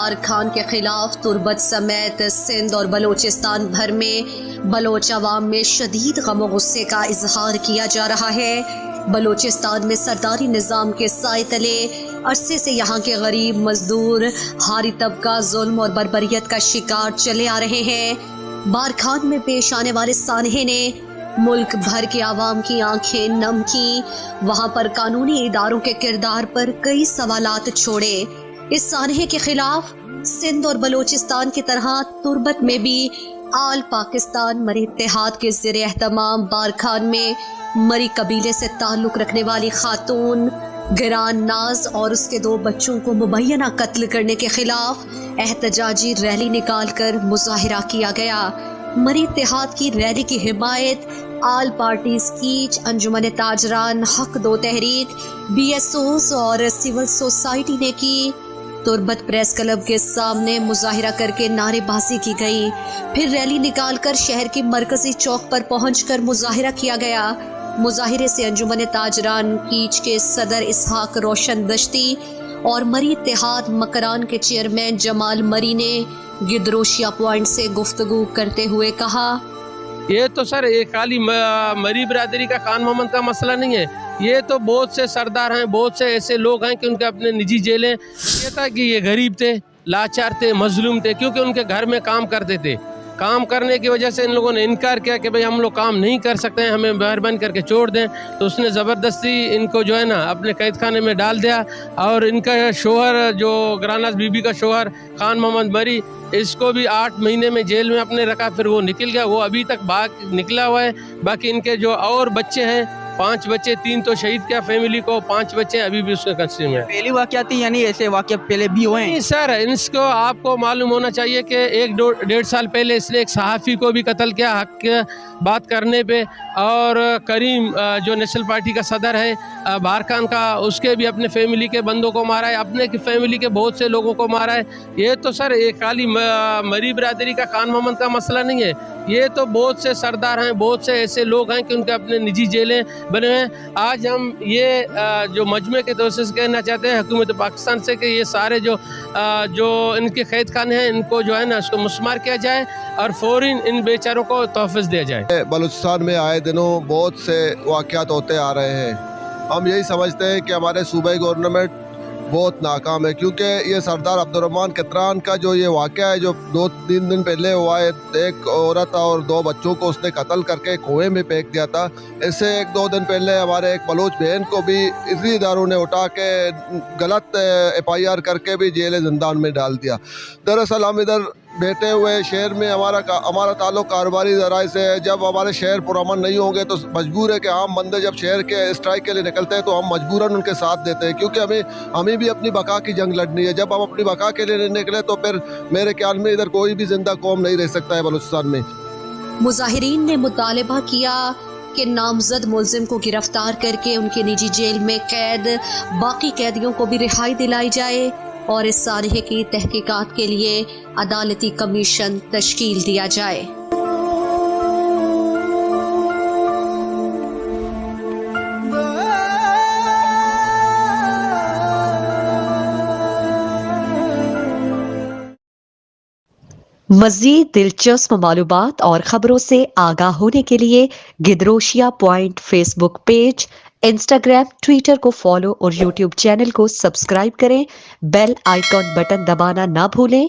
بار خان کے خلاف تربت سمیت سندھ اور بلوچستان بھر میں بلوچ عوام میں شدید غم و غصے کا اظہار کیا جا رہا ہے۔ بلوچستان میں سرداری نظام کے سائے تلے عرصے سے یہاں کے غریب مزدور ہاری طبقہ ظلم اور بربریت کا شکار چلے آ رہے ہیں۔ بارکھان میں پیش آنے والے سانحے نے ملک بھر کے عوام کی آنکھیں نم کی۔ وہاں پر قانونی اداروں کے کردار پر کئی سوالات چھوڑے۔ اس سانحے کے خلاف سندھ اور بلوچستان کی طرح تربت میں بھی آل پاکستان مری اتحاد کے زیر اہتمام بارکھان میں مری قبیلے سے تعلق رکھنے والی خاتون گران ناز اور اس کے 2 بچوں کو مبینہ قتل کرنے کے خلاف احتجاجی ریلی نکال کر مظاہرہ کیا گیا۔ مری اتحاد کی ریلی کی حمایت آل پارٹیز کیچ، انجمن تاجران حق 2 تحریک، بی ایس اوز اور سول سوسائٹی نے کی۔ تربت پریس کلب کے سامنے مظاہرہ کر کے نعرے بازی کی گئی، پھر ریلی نکال کر شہر کی مرکزی چوک پر پہنچ کر مظاہرہ کیا گیا۔ مظاہرے سے انجمن تاجران کیچ کے صدر اسحاق روشن دشتی اور مری اتحاد مکران کے چیئرمین جمال مری نے گدروشیا پوائنٹ سے گفتگو کرتے ہوئے کہا، یہ تو سر ایک خالی مری برادری کا خان محمد کا مسئلہ نہیں ہے، یہ تو بہت سے سردار ہیں، بہت سے ایسے لوگ ہیں کہ ان کے اپنے نجی جیلیں۔ یہ تھا کہ یہ غریب تھے، لاچار تھے، مظلوم تھے، کیونکہ ان کے گھر میں کام کرتے تھے۔ کام کرنے کی وجہ سے ان لوگوں نے انکار کیا کہ بھئی ہم لوگ کام نہیں کر سکتے ہیں، ہمیں مہربانی کر کے چھوڑ دیں۔ تو اس نے زبردستی ان کو جو ہے نا اپنے قید خانے میں ڈال دیا، اور ان کا شوہر جو گراناز بی بی کا شوہر خان محمد مری، اس کو بھی 8 مہینے میں جیل میں اپنے رکھا، پھر وہ نکل گیا، وہ ابھی تک نکلا ہوا ہے۔ باقی ان کے جو اور بچے ہیں 5 بچے، 3 تو شہید کیا فیملی کو، 5 بچے ابھی بھی اس کے کسٹڈی میں ہیں۔ پہلی واقعات تھی یعنی ایسے واقعات پہلے بھی ہوئے ہیں؟ نہیں سر، اس کو آپ کو معلوم ہونا چاہیے کہ 1-1.5 سال پہلے اس نے ایک صحافی کو بھی قتل کیا حق کے بات کرنے پہ، اور کریم جو نیشنل پارٹی کا صدر ہے بارکھان کا، اس کے بھی اپنے فیملی کے بندوں کو مارا ہے، اپنے فیملی کے بہت سے لوگوں کو مارا ہے۔ یہ تو سر ایک خالی مری برادری کا خان محمد کا مسئلہ نہیں ہے، یہ تو بہت سے سردار ہیں، بہت سے ایسے لوگ ہیں کہ ان کے اپنے نجی جیلیں بنے ہوئے ہیں۔ آج ہم یہ جو مجمع کے طور سے کہنا چاہتے ہیں حکومت پاکستان سے کہ یہ سارے جو ان کے قید خانے ہیں، ان کو جو ہے نا اس کو مسمار کیا جائے اور فوراً ان بیچاروں کو تحفظ دیا جائے۔ بلوچستان میں آئے دنوں بہت سے واقعات ہوتے آ رہے ہیں۔ ہم یہی سمجھتے ہیں کہ ہمارے صوبائی گورنمنٹ بہت ناکام ہے، کیونکہ یہ سردار عبدالرحمن کتران کا جو یہ واقعہ ہے جو 2-3 دن پہلے ہوا ہے، ایک عورت اور 2 بچوں کو اس نے قتل کر کے کنویں میں پھینک دیا تھا۔ اس سے 1-2 دن پہلے ہمارے ایک بلوچ بہن کو بھی اسی اداروں نے اٹھا کے غلط FIR کر کے بھی جیل زندان میں ڈال دیا۔ دراصل ہم ادھر بیٹھے ہوئے شہر میں ہمارا تعلق کاروباری ذرائع سے ہے۔ جب ہمارے شہر پرامن نہیں ہوں گے تو مجبور ہے کہ عام بندے جب شہر کے اسٹرائک کے لیے نکلتے ہیں تو ہم مجبوراً ان کے ساتھ دیتے ہیں، کیونکہ ہمیں بھی اپنی بقا کی جنگ لڑنی ہے۔ جب ہم اپنی بقا کے لیے نکلے تو پھر میرے خیال میں ادھر کوئی بھی زندہ قوم نہیں رہ سکتا ہے بلوچستان میں۔ مظاہرین نے مطالبہ کیا کہ نامزد ملزم کو گرفتار کر کے ان کے نجی جیل میں قید، باقی قیدیوں کو بھی رہائی دلائی جائے اور اس سانحے کی تحقیقات کے لیے عدالتی کمیشن تشکیل دیا جائے۔ مزید دلچسپ معلومات اور خبروں سے آگاہ ہونے کے لیے Gedrosia point Facebook page, Instagram, Twitter کو فالو اور یوٹیوب چینل کو سبسکرائب کریں۔ بیل آئیکن بٹن دبانا نہ بھولیں